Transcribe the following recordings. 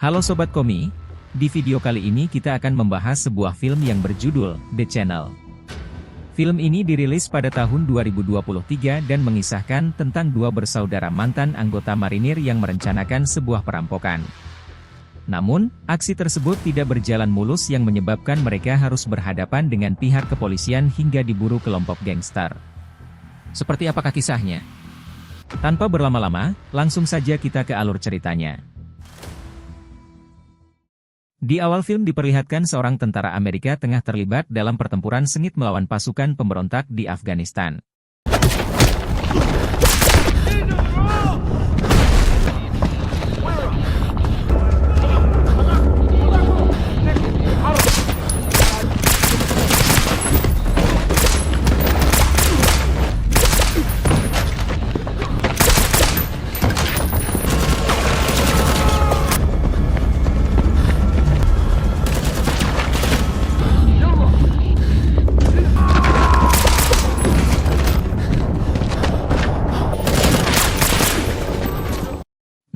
Halo Sobat Komi, di video kali ini kita akan membahas sebuah film yang berjudul The Channel. Film ini dirilis pada tahun 2023 dan mengisahkan tentang dua bersaudara mantan anggota marinir yang merencanakan sebuah perampokan. Namun, aksi tersebut tidak berjalan mulus yang menyebabkan mereka harus berhadapan dengan pihak kepolisian hingga diburu kelompok gangster. Seperti apakah kisahnya? Tanpa berlama-lama, langsung saja kita ke alur ceritanya. Di awal film diperlihatkan seorang tentara Amerika tengah terlibat dalam pertempuran sengit melawan pasukan pemberontak di Afghanistan.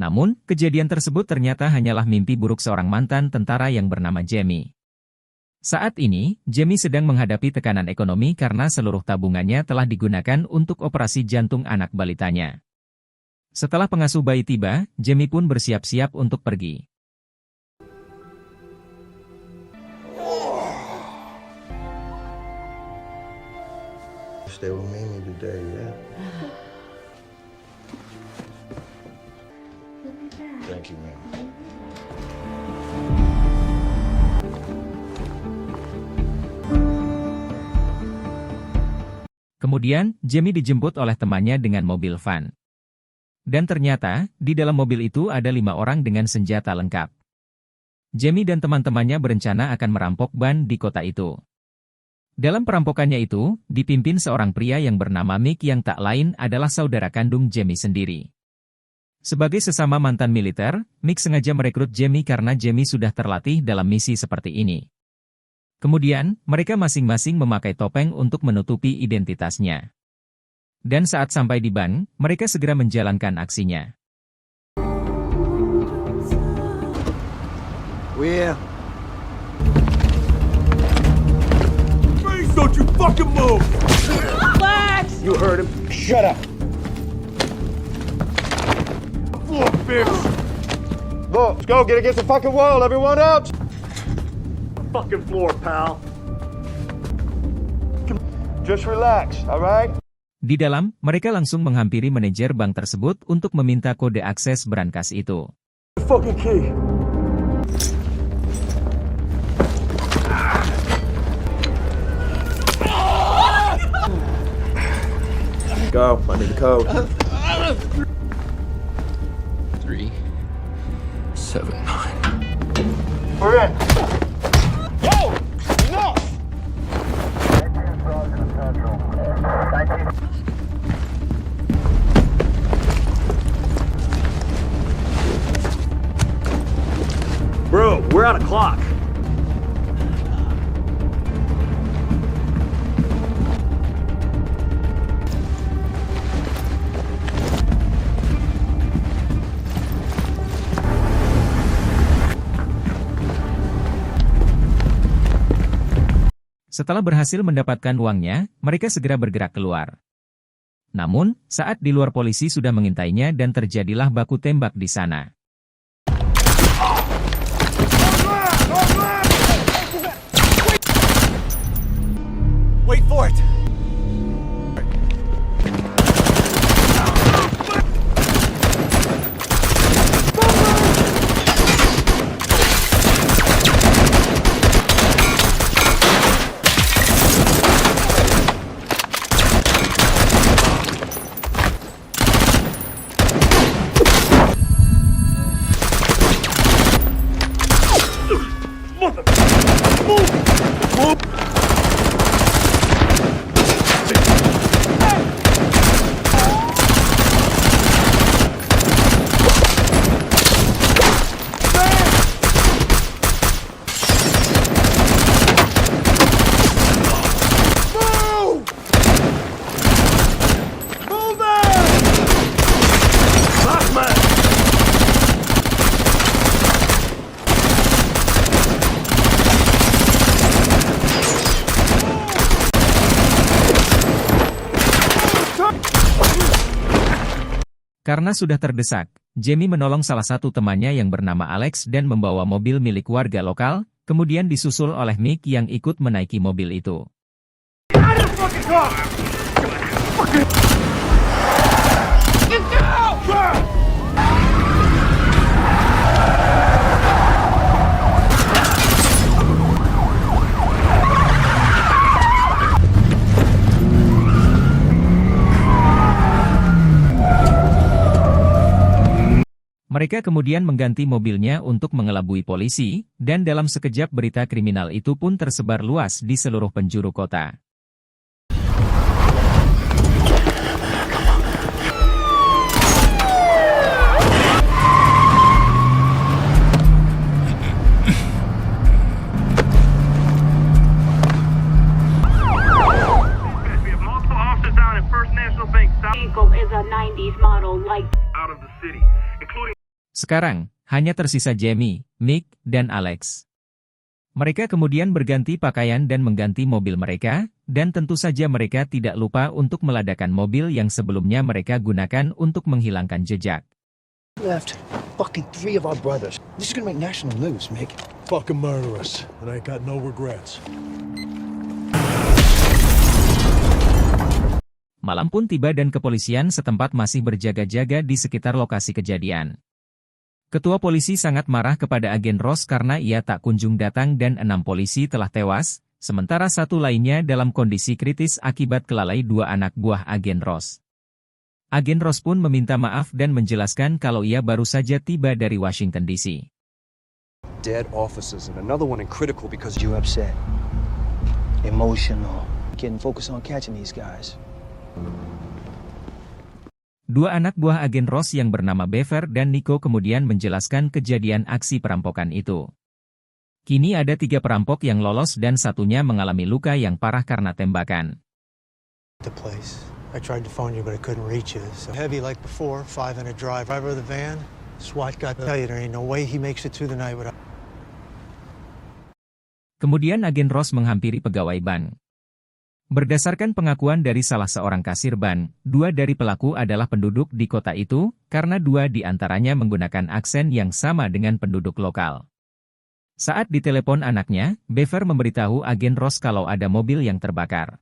Namun, kejadian tersebut ternyata hanyalah mimpi buruk seorang mantan tentara yang bernama Jamie. Saat ini, Jamie sedang menghadapi tekanan ekonomi karena seluruh tabungannya telah digunakan untuk operasi jantung anak balitanya. Setelah pengasuh bayi tiba, Jamie pun bersiap-siap untuk pergi. Stay with Mimi today, yeah? Thank you, man. Kemudian, Jamie dijemput oleh temannya dengan mobil van. Dan ternyata, di dalam mobil itu ada 5 orang dengan senjata lengkap. Jamie dan teman-temannya berencana akan merampok ban di kota itu. Dalam perampokannya itu, dipimpin seorang pria yang bernama Mick yang tak lain adalah saudara kandung Jamie sendiri. Sebagai sesama mantan militer, Mick sengaja merekrut Jamie karena Jamie sudah terlatih dalam misi seperti ini. Kemudian, mereka masing-masing memakai topeng untuk menutupi identitasnya. Dan saat sampai di ban, mereka segera menjalankan aksinya. Will. Please don't you fucking move! Relax! You heard him. Shut up. Floor, bitch! Look, let's go get against the fucking wall, everyone else. Fucking floor, pal. Just relax, all right? Di dalam, mereka langsung menghampiri manajer bank tersebut untuk meminta kode akses brankas itu. The fucking key. Go, I need the code. 3, 7, 9. We're in. Yo! Enough! Bro, we're out of clock. Setelah berhasil mendapatkan uangnya, mereka segera bergerak keluar. Namun, saat di luar polisi sudah mengintainya dan terjadilah baku tembak di sana. Wait for it! Karena sudah terdesak, Jamie menolong salah satu temannya yang bernama Alex dan membawa mobil milik warga lokal, kemudian disusul oleh Mick yang ikut menaiki mobil itu. Mereka kemudian mengganti mobilnya untuk mengelabui polisi, dan dalam sekejap berita kriminal itu pun tersebar luas di seluruh penjuru kota. We have multiple officers down at First National Bank. Vehicle is a 90s model, like Out of the city, including Sekarang, hanya tersisa Jamie, Mick, dan Alex. Mereka kemudian berganti pakaian dan mengganti mobil mereka, dan tentu saja mereka tidak lupa untuk meledakkan mobil yang sebelumnya mereka gunakan untuk menghilangkan jejak. Left fucking 3 of our brothers. This is gonna make national news, Mick. Fucking murderous. And I ain't got no regrets. Malam pun tiba dan kepolisian setempat masih berjaga-jaga di sekitar lokasi kejadian. Ketua polisi sangat marah kepada agen Ross karena ia tak kunjung datang dan 6 polisi telah tewas, sementara 1 lainnya dalam kondisi kritis akibat kelalai 2 anak buah agen Ross. Agen Ross pun meminta maaf dan menjelaskan kalau ia baru saja tiba dari Washington DC. Dead officers and another one in critical because You upset, emotional, getting focused on catching these guys. 2 anak buah agen Ross yang bernama Bever dan Nico kemudian menjelaskan kejadian aksi perampokan itu. Kini ada 3 perampok yang lolos dan satunya mengalami luka yang parah karena tembakan. The place. I tried to phone you, but I couldn't reach you. So heavy like before, 5 in a drive. Driver of the van, SWAT got tell you there ain't no way he makes it through the night without. Kemudian agen Ross menghampiri pegawai bank. Berdasarkan pengakuan dari salah seorang kasir bank, 2 dari pelaku adalah penduduk di kota itu, karena 2 di antaranya menggunakan aksen yang sama dengan penduduk lokal. Saat ditelepon anaknya, Bever memberitahu agen Ross kalau ada mobil yang terbakar.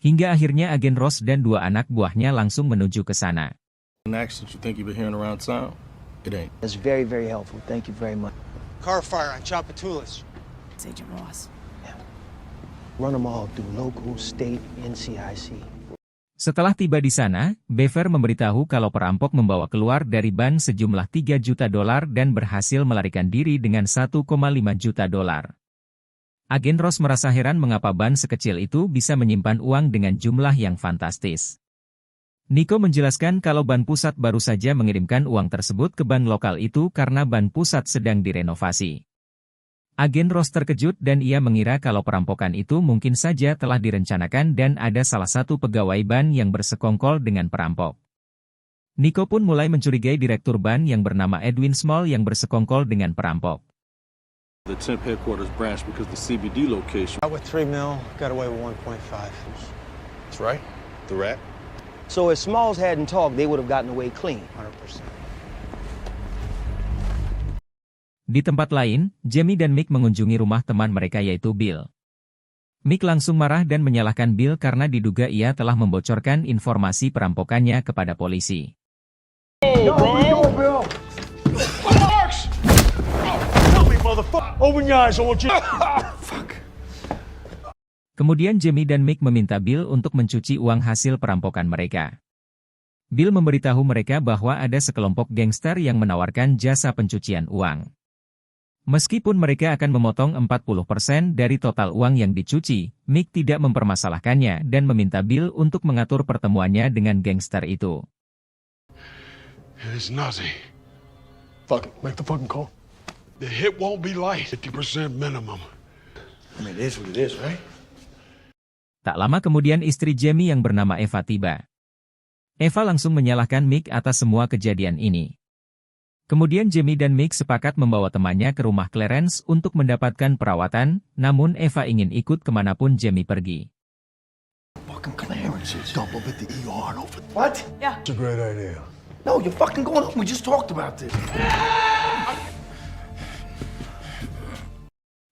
Hingga akhirnya agen Ross dan 2 anak buahnya langsung menuju ke sana. An accident you think you've been hearing around town? It ain't. That's very, very helpful. Thank you very much. Car fire on Chapatulas. Agent Ross. Run them all through local, state, NCIC. Setelah tiba di sana, Bever memberitahu kalau perampok membawa keluar dari ban sejumlah $3 juta dan berhasil melarikan diri dengan $1,5 juta. Agen Ross merasa heran mengapa ban sekecil itu bisa menyimpan uang dengan jumlah yang fantastis. Nico menjelaskan kalau ban pusat baru saja mengirimkan uang tersebut ke ban lokal itu karena ban pusat sedang direnovasi. Agen Ross terkejut dan ia mengira kalau perampokan itu mungkin saja telah direncanakan dan ada salah satu pegawai ban yang bersekongkol dengan perampok. Nico pun mulai mencurigai direktur ban yang bernama Edwin Small yang bersekongkol dengan perampok. The temp headquarters branch because the CBD location. Out with 3 mil, got away with 1.5. That's right. The rat. So if Smalls hadn't talked, they would have gotten away clean. 100%. Di tempat lain, Jamie dan Mick mengunjungi rumah teman mereka yaitu Bill. Mick langsung marah dan menyalahkan Bill karena diduga ia telah membocorkan informasi perampokannya kepada polisi. Kemudian Jamie dan Mick meminta Bill untuk mencuci uang hasil perampokan mereka. Bill memberitahu mereka bahwa ada sekelompok gangster yang menawarkan jasa pencucian uang. Meskipun mereka akan memotong 40% dari total uang yang dicuci, Mick tidak mempermasalahkannya dan meminta Bill untuk mengatur pertemuannya dengan gangster itu. It's Nazi. Fuck it, make the fucking call. The hit won't be light, 50% minimum. I mean, it is what it is, right? Tak lama kemudian istri Jamie yang bernama Eva tiba. Eva langsung menyalahkan Mick atas semua kejadian ini. Kemudian Jamie dan Mick sepakat membawa temannya ke rumah Clarence untuk mendapatkan perawatan, namun Eva ingin ikut kemanapun Jamie pergi. Fucking Clarence. Dump him at the ER over. What? It's a great idea. No, you're fucking going home. We just talked about this.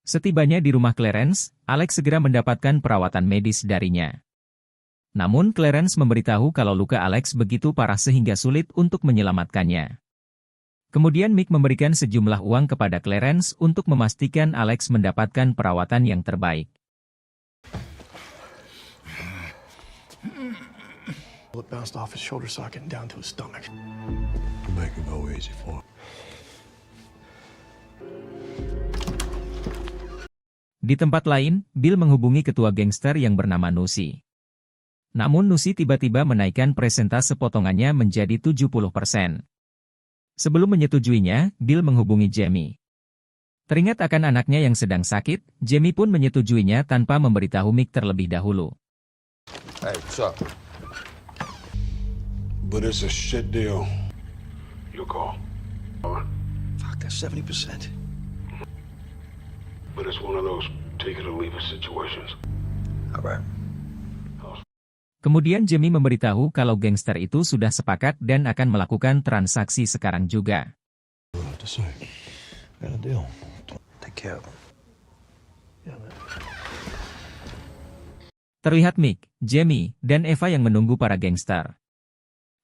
Setibanya di rumah Clarence, Alex segera mendapatkan perawatan medis darinya. Namun Clarence memberitahu kalau luka Alex begitu parah sehingga sulit untuk menyelamatkannya. Kemudian Mick memberikan sejumlah uang kepada Clarence untuk memastikan Alex mendapatkan perawatan yang terbaik. It bounced off his shoulder socket and down to his stomach. Make it go easy for him. Di tempat lain, Bill menghubungi ketua gangster yang bernama Nusi. Namun Nusi tiba-tiba menaikkan persentase potongannya menjadi 70%. Sebelum menyetujuinya, Bill menghubungi Jamie. Teringat akan anaknya yang sedang sakit, Jamie pun menyetujuinya tanpa memberitahu Mick terlebih dahulu. Hey, what's up? But it's a shit deal. Your call. Fuck, that's 70%. But it's one of those take it or leave it situations. All right. Kemudian Jamie memberitahu kalau gangster itu sudah sepakat dan akan melakukan transaksi sekarang juga. Got a deal. Take care of him. Terlihat Mick, Jamie, dan Eva yang menunggu para gangster.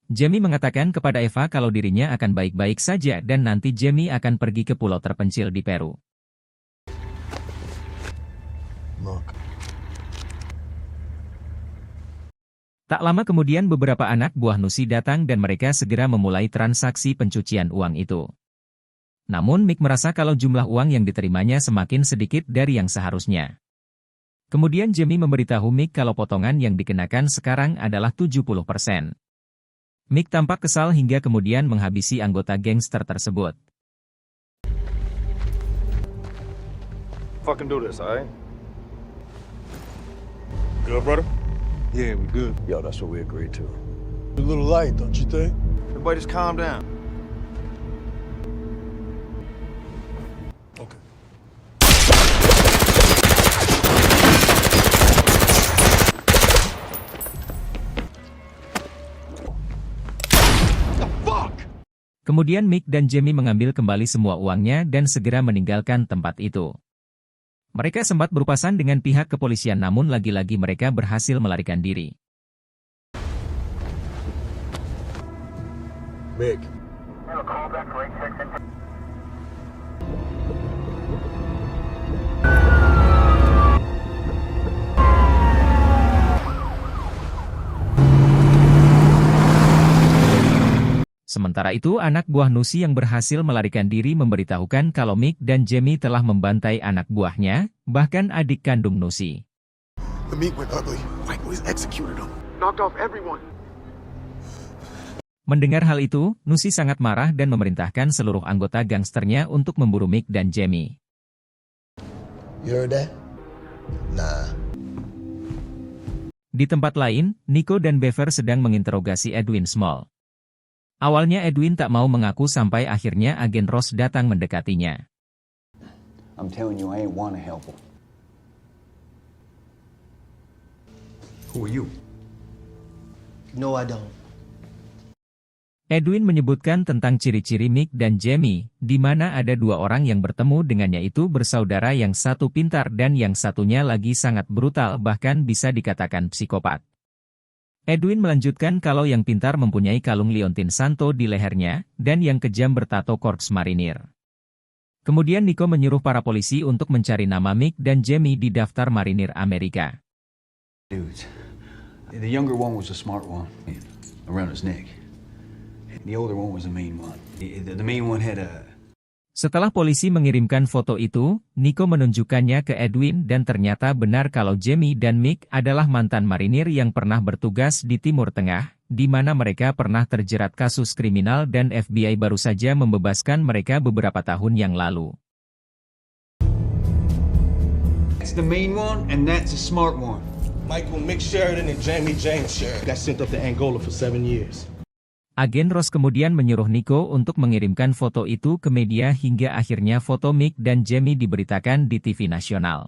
Jamie mengatakan kepada Eva kalau dirinya akan baik-baik saja dan nanti Jamie akan pergi ke pulau terpencil di Peru. Look. Tak lama kemudian beberapa anak buah Nusi datang dan mereka segera memulai transaksi pencucian uang itu. Namun Mick merasa kalau jumlah uang yang diterimanya semakin sedikit dari yang seharusnya. Kemudian Jamie memberitahu Mick kalau potongan yang dikenakan sekarang adalah 70%. Mick tampak kesal hingga kemudian menghabisi anggota gangster tersebut. Fucking do this, alright? Good, brother? Yeah, we good. Yo, that's what we agreed to. A little light, don't you think? Everybody just calm down. Okay. The fuck? Kemudian Mick dan Jamie mengambil kembali semua uangnya dan segera meninggalkan tempat itu. Mereka sempat berupasan dengan pihak kepolisian namun lagi-lagi mereka berhasil melarikan diri. Mick. Sementara itu anak buah Nusi yang berhasil melarikan diri memberitahukan kalau Mick dan Jamie telah membantai anak buahnya, bahkan adik kandung Nusi. The meat went ugly. White boys executed him. Knocked off everyone. Mendengar hal itu, Nusi sangat marah dan memerintahkan seluruh anggota gangsternya untuk memburu Mick dan Jamie. You heard that? Nah. Di tempat lain, Nico dan Beaver sedang menginterogasi Edwin Small. Awalnya Edwin tak mau mengaku sampai akhirnya agen Ross datang mendekatinya. I'm telling you, I ain't wanna help him. Who are you? No, I don't. Edwin menyebutkan tentang ciri-ciri Mick dan Jamie, di mana ada dua orang yang bertemu dengannya itu bersaudara yang satu pintar dan yang satunya lagi sangat brutal bahkan bisa dikatakan psikopat. Edwin melanjutkan kalau yang pintar mempunyai kalung liontin santo di lehernya, dan yang kejam bertato korps marinir. Kemudian Nico menyuruh para polisi untuk mencari nama Mick dan Jamie di daftar marinir Amerika. Dudes. The younger one was a smart one, around his neck. The older one was the main one. The main one had a... Setelah polisi mengirimkan foto itu, Nico menunjukkannya ke Edwin dan ternyata benar kalau Jamie dan Mick adalah mantan marinir yang pernah bertugas di Timur Tengah, di mana mereka pernah terjerat kasus kriminal dan FBI baru saja membebaskan mereka beberapa tahun yang lalu. That's the main one, and that's a smart one. Michael Mick Sheridan and Jamie James Sheridan got sent up to Angola for 7 years. Agen Ross kemudian menyuruh Nico untuk mengirimkan foto itu ke media hingga akhirnya foto Mick dan Jamie diberitakan di TV nasional.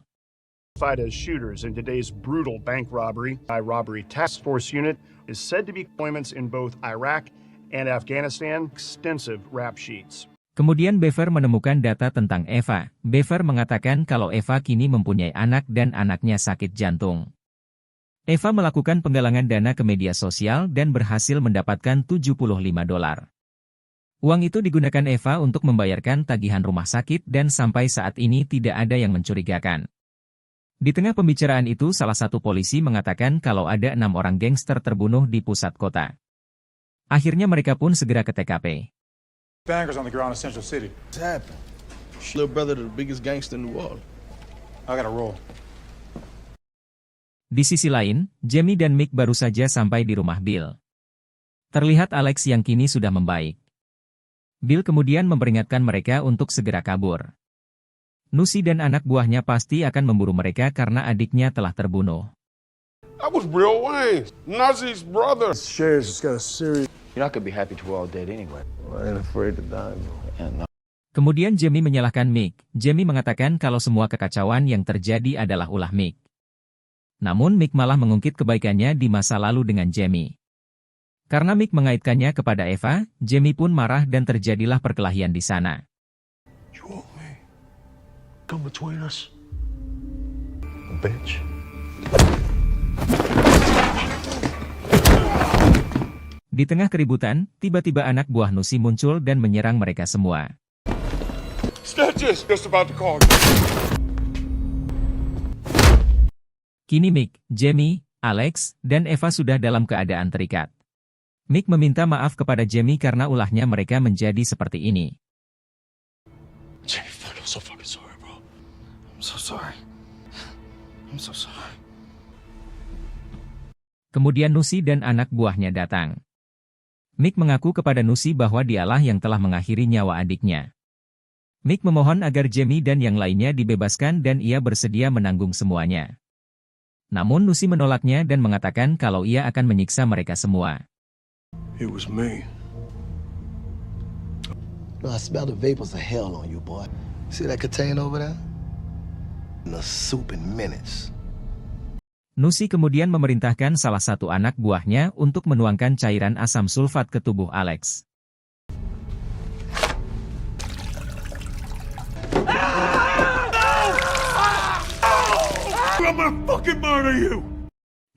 As shooters in today's brutal bank robbery, robbery task force unit is said to be deployments in both Iraq and Afghanistan, extensive rap sheets. Kemudian Beaver menemukan data tentang Eva. Beaver mengatakan kalau Eva kini mempunyai anak dan anaknya sakit jantung. Eva melakukan penggalangan dana ke media sosial dan berhasil mendapatkan $75. Uang itu digunakan Eva untuk membayarkan tagihan rumah sakit dan sampai saat ini tidak ada yang mencurigakan. Di tengah pembicaraan itu salah satu polisi mengatakan kalau ada 6 orang gangster terbunuh di pusat kota. Akhirnya mereka pun segera ke TKP. Bangers on the ground in Central City. What's happened? Little brother to the biggest gangster in the world. I gotta roll. Di sisi lain, Jamie dan Mick baru saja sampai di rumah Bill. Terlihat Alex yang kini sudah membaik. Bill kemudian memperingatkan mereka untuk segera kabur. Nusi dan anak buahnya pasti akan memburu mereka karena adiknya telah terbunuh. That was Real Wayne, Nazi's brother. Sheriff's just got a serious... You're not gonna be happy till we're all dead anyway. I ain't afraid to die, bro. And Kemudian Jamie menyalahkan Mick. Jamie mengatakan kalau semua kekacauan yang terjadi adalah ulah Mick. Namun Mick malah mengungkit kebaikannya di masa lalu dengan Jamie. Karena Mick mengaitkannya kepada Eva, Jamie pun marah dan terjadilah perkelahian di sana. You want me? Come between us, Bitch. Di tengah keributan, tiba-tiba anak buah Nusi muncul dan menyerang mereka semua. Snitches, just about to call. Kini Mick, Jamie, Alex, dan Eva sudah dalam keadaan terikat. Mick meminta maaf kepada Jamie karena ulahnya mereka menjadi seperti ini. Jamie, fuck, I'm so fucking sorry, bro. I'm so sorry. I'm so sorry. Kemudian Nusi dan anak buahnya datang. Mick mengaku kepada Nusi bahwa dialah yang telah mengakhiri nyawa adiknya. Mick memohon agar Jamie dan yang lainnya dibebaskan dan ia bersedia menanggung semuanya. Namun Nusi menolaknya dan mengatakan kalau ia akan menyiksa mereka semua. It was me. No, I smell the vapors of hell on you, boy. See that container over there? In a soup in minutes. Nusi kemudian memerintahkan salah satu anak buahnya untuk menuangkan cairan asam sulfat ke tubuh Alex. I'm gonna fucking murder you!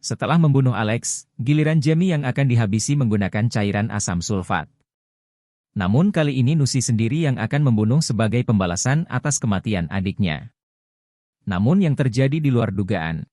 Setelah membunuh Alex, giliran Jamie yang akan dihabisi menggunakan cairan asam sulfat. Namun kali ini Nusi sendiri yang akan membunuh sebagai pembalasan atas kematian adiknya. Namun yang terjadi di luar dugaan.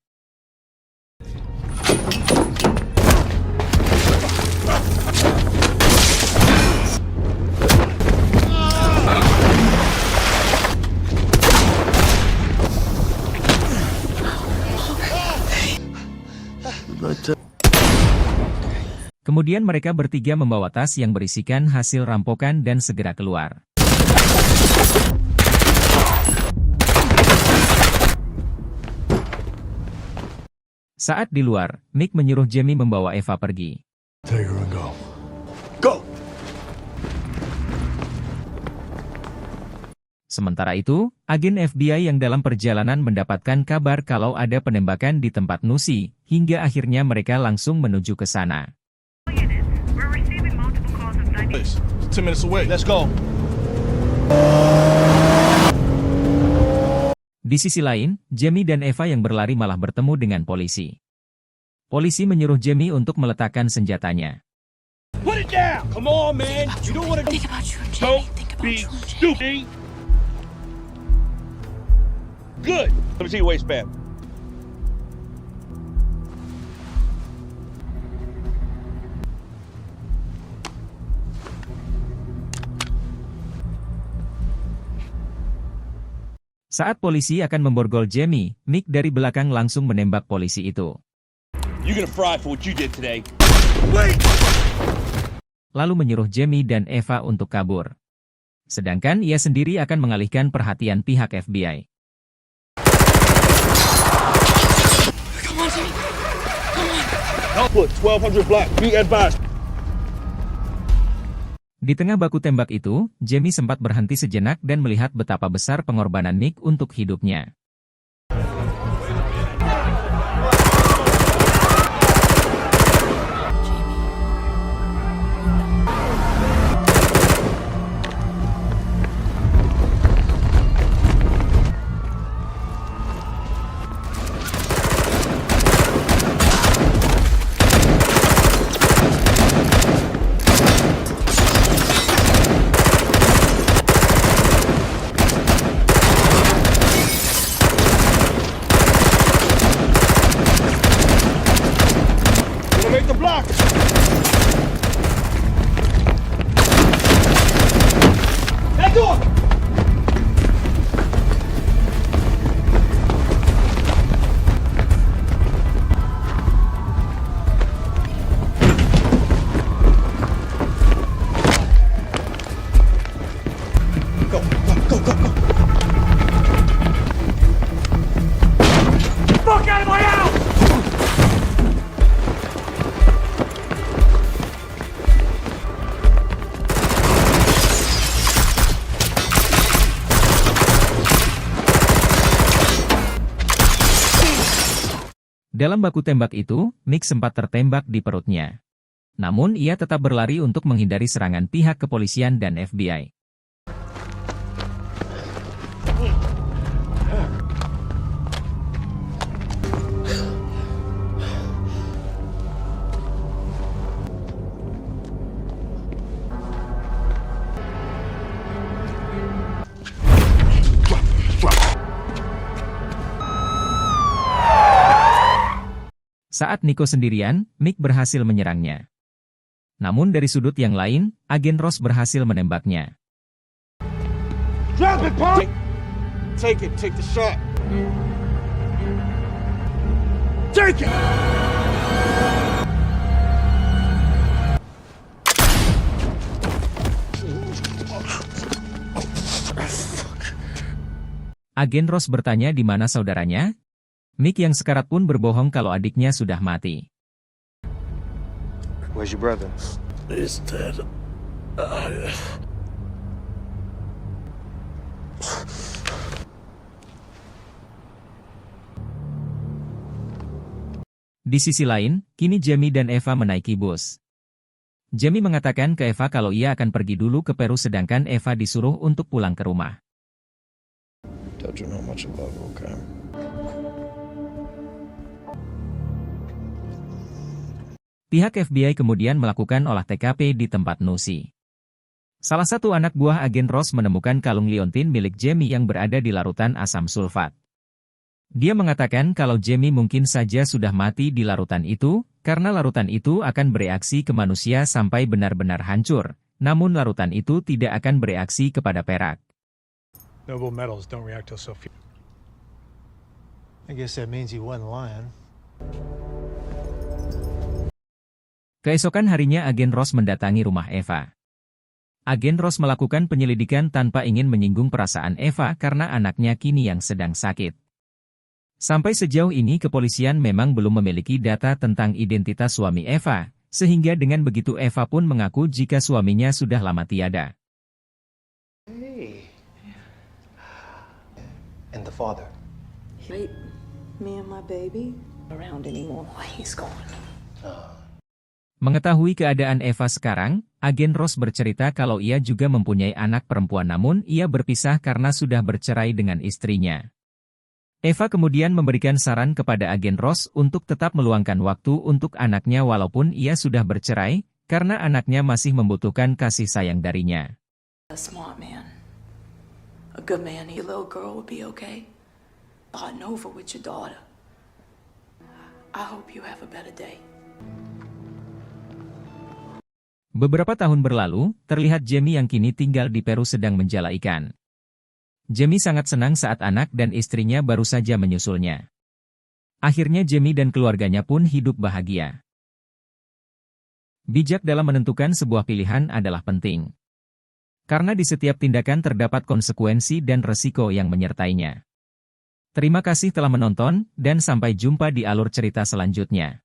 Kemudian mereka bertiga membawa tas yang berisikan hasil rampokan dan segera keluar. Saat di luar, Mick menyuruh Jamie membawa Eva pergi. Take her and go. Go! Sementara itu, agen FBI yang dalam perjalanan mendapatkan kabar kalau ada penembakan di tempat Nusi, hingga akhirnya mereka langsung menuju ke sana. We're receiving multiple calls of 90. 10 minutes away. Let's go. Di sisi lain, Jamie dan Eva yang berlari malah bertemu dengan polisi. Polisi menyuruh Jamie untuk meletakkan senjatanya. Put it down! Come on, man! You don't wanna Think about you and Jamie. Think about be you and Jamie. stupid! Good! Let me see your waistband. Saat polisi akan memborgol Jamie, Mick dari belakang langsung menembak polisi itu. You're gonna fry for what you did today. Lalu menyuruh Jamie dan Eva untuk kabur. Sedangkan ia sendiri akan mengalihkan perhatian pihak FBI. Come on, Jamie. Come on. Output 1200 black. Be advised. Di tengah baku tembak itu, Jamie sempat berhenti sejenak dan melihat betapa besar pengorbanan Mick untuk hidupnya. Take the block! That door! Go, go, go, go, go! Fuck out of my house! Dalam baku tembak itu, Nick sempat tertembak di perutnya. Namun ia tetap berlari untuk menghindari serangan pihak kepolisian dan FBI. Saat Nico sendirian, Nick berhasil menyerangnya. Namun dari sudut yang lain, agen Ross berhasil menembaknya. Drop it, punk! Take it, take the shot. Take it! Agen Ross bertanya di mana saudaranya. Nick yang sekarat pun berbohong kalau adiknya sudah mati. Where's your brother? He's dead. Di sisi lain, kini Jamie dan Eva menaiki bus. Jamie mengatakan ke Eva kalau ia akan pergi dulu ke Peru sedangkan Eva disuruh untuk pulang ke rumah. Don't you know much about it, okay? Pihak FBI kemudian melakukan olah TKP di tempat Nusi. Salah satu anak buah agen Ross menemukan kalung liontin milik Jamie yang berada di larutan asam sulfat. Dia mengatakan kalau Jamie mungkin saja sudah mati di larutan itu, karena larutan itu akan bereaksi ke manusia sampai benar-benar hancur, namun larutan itu tidak akan bereaksi kepada perak. Noble metals don't react to sulfur. I guess that means he wasn't lying. Keesokan harinya agen Ross mendatangi rumah Eva. Agen Ross melakukan penyelidikan tanpa ingin menyinggung perasaan Eva karena anaknya kini yang sedang sakit. Sampai sejauh ini kepolisian memang belum memiliki data tentang identitas suami Eva, sehingga dengan begitu Eva pun mengaku jika suaminya sudah lama tiada. Hey. And the father? Wait, me and my baby around anymore. He's gone. Mengetahui keadaan Eva sekarang, agen Ross bercerita kalau ia juga mempunyai anak perempuan namun ia berpisah karena sudah bercerai dengan istrinya. Eva kemudian memberikan saran kepada agen Ross untuk tetap meluangkan waktu untuk anaknya walaupun ia sudah bercerai, karena anaknya masih membutuhkan kasih sayang darinya. A smart man. A good man. Your little girl will be okay. Starting over with your daughter. I hope you have a better day. Beberapa tahun berlalu, terlihat Jamie yang kini tinggal di Peru sedang menjala ikan. Jamie sangat senang saat anak dan istrinya baru saja menyusulnya. Akhirnya Jamie dan keluarganya pun hidup bahagia. Bijak dalam menentukan sebuah pilihan adalah penting. Karena di setiap tindakan terdapat konsekuensi dan resiko yang menyertainya. Terima kasih telah menonton, dan sampai jumpa di alur cerita selanjutnya.